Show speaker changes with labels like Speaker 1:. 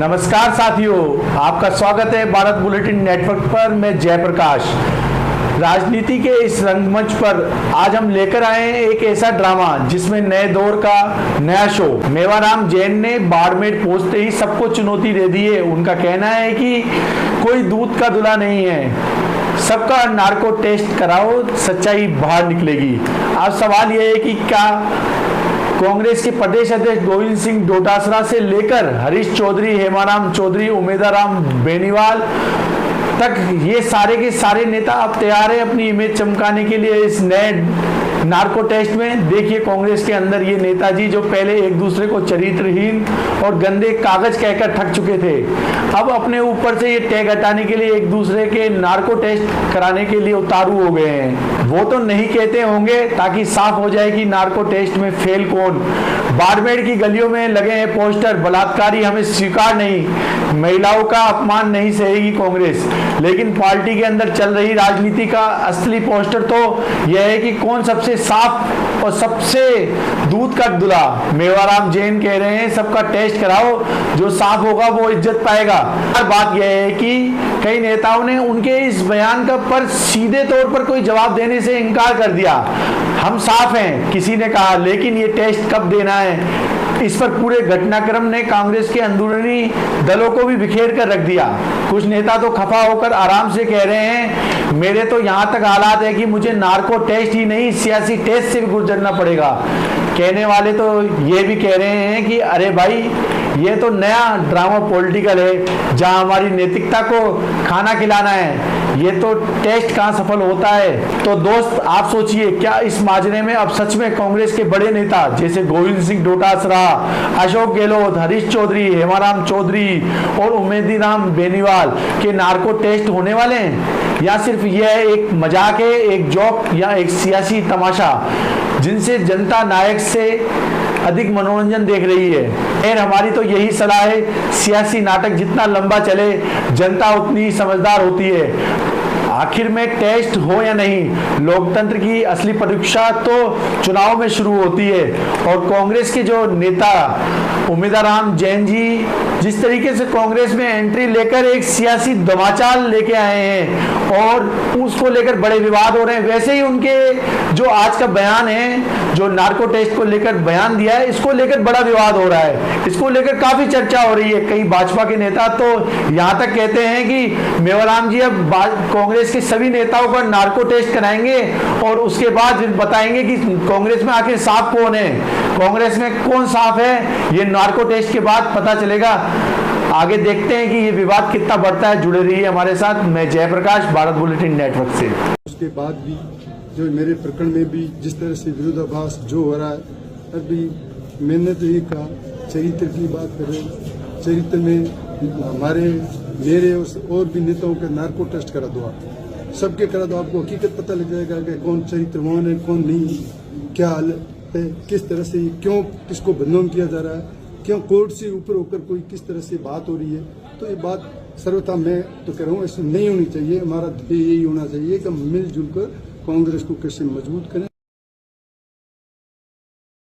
Speaker 1: नमस्कार साथियों, आपका स्वागत है भारत बुलेटिन नेटवर्क पर। मैं जयप्रकाश। राजनीति के इस रंगमंच पर आज हम लेकर आए हैं एक ऐसा ड्रामा जिसमें नए दौर का नया शो। मेवाराम जैन ने बाड़मेर पहुंचते ही सबको चुनौती दे दी है। उनका कहना है कि कोई दूध का दूल्हा नहीं है, सबका नार्को टेस्ट कराओ, सच्चाई बाहर निकलेगी। अब सवाल यह है कि क्या कांग्रेस के प्रदेश अध्यक्ष गोविंद सिंह डोटासरा से लेकर हरीश चौधरी, हेमाराम चौधरी, उमेदाराम बेनीवाल तक ये सारे के सारे नेता अब तैयार है अपनी इमेज चमकाने के लिए इस नए नार्को टेस्ट में। देखिए कांग्रेस के अंदर ये नेताजी जो पहले एक दूसरे को चरित्रहीन और गंदे कागज कहकर ठग चुके थे, अब अपने ऊपर से ये टैग हटाने के लिए एक दूसरे के नार्को टेस्ट कराने के लिए उतारू हो गए हैं। वो तो नहीं कहते होंगे ताकि साफ हो जाए कि नार्को टेस्ट में फेल कौन। बाड़मेर की गलियों में लगे हैं पोस्टर, बलात्कारी हमें स्वीकार नहीं, महिलाओं का अपमान नहीं सहेगी कांग्रेस। लेकिन पार्टी के अंदर चल रही राजनीति का असली पोस्टर तो यह है कि कौन सबसे साफ और सबसे दूध का दूल्हा। मेवाराम जैन कह रहे हैं सबका टेस्ट कराओ, जो साफ होगा वो इज्जत पाएगा। और बात यह है कि कई नेताओं ने उनके इस बयान का पर सीधे तौर पर कोई जवाब देने से इनकार कर दिया। हम साफ हैं किसी ने कहा, लेकिन ये टेस्ट कब देना है, इस पर पूरे घटनाक्रम ने कांग्रेस के अंदरूनी दलों को भी बिखेर कर रख दिया। कुछ नेता तो खफा होकर आराम से कह रहे हैं मेरे तो यहां तक हालात है कि मुझे नार्को टेस्ट ही नहीं सियासी टेस्ट से भी गुजरना पड़ेगा। कहने वाले तो ये भी कह रहे हैं कि अरे भाई ये तो नया ड्रामा पॉलिटिकल है जहां हमारी नैतिकता को खाना खिलाना है, ये तो टेस्ट कहां सफल होता है। तो दोस्त आप सोचिए, क्या इस माजरे में अब सच में कांग्रेस के बड़े नेता जैसे गोविंद सिंह डोटासरा, अशोक गहलोत, हरीश चौधरी, हेमाराम चौधरी और उमेदीराम बेनीवाल के नार्को टेस्ट होने वाले हैं, या सिर्फ यह एक मजाक है, एक जोक या एक सियासी तमाशा जिनसे जनता नायक से अधिक मनोरंजन देख रही है। खैर हमारी तो यही सलाह है, सियासी नाटक जितना लंबा चले जनता उतनी ही समझदार होती है। आखिर में टेस्ट हो या नहीं, लोकतंत्र की असली परीक्षा तो चुनाव में शुरू होती है। और कांग्रेस के जो नेता उमेदाराम जैन जी जिस तरीके से कांग्रेस में एंट्री लेकर एक सियासी दमाचाल लेके आए हैं और उसको लेकर बड़े विवाद हो रहे हैं, वैसे ही उनके जो आज का बयान है, जो नार्को टेस्ट को लेकर बयान दिया है, इसको लेकर बड़ा विवाद हो रहा है। इसको लेकर काफी चर्चा हो रही है। कई भाजपा के नेता तो यहां तक कहते हैं कि मेवाराम जी अब कांग्रेस के सभी नेताओं का नार्को टेस्ट कराएंगे और उसके बाद बताएंगे कि कांग्रेस में आखिर साफ कौन है, कांग्रेस में कौन साफ है, ये नार्को टेस्ट के बाद पता चलेगा। आगे देखते हैं कि ये विवाद कितना बढ़ता है। जुड़े रहिए हमारे साथ। मैं जयप्रकाश, भारत बुलेटिन नेटवर्क से।
Speaker 2: उसके बाद भी जो मेरे प्रकरण में भी जिस तरह से विरोधाभास जो हो रहा है, अभी मैंने तो ये कहा चरित्र की बात करें, चरित्र में हमारे मेरे और भी नेताओं के नार्को टेस्ट करा दो, आप सबके करा दो, आपको हकीकत पता लग जाएगा कि कौन चरित्रवान है कौन नहीं, क्या हालत है, किस तरह से क्यों किसको बदनाम किया जा रहा है, क्यों कोर्ट से ऊपर होकर कोई किस तरह से बात हो रही है। तो ये बात सर्वथा मैं तो कह रहा हूँ ऐसे नहीं होनी चाहिए। हमारा ध्येय यही होना चाहिए कि हम मिलजुल कर कांग्रेस को कैसे मजबूत करें।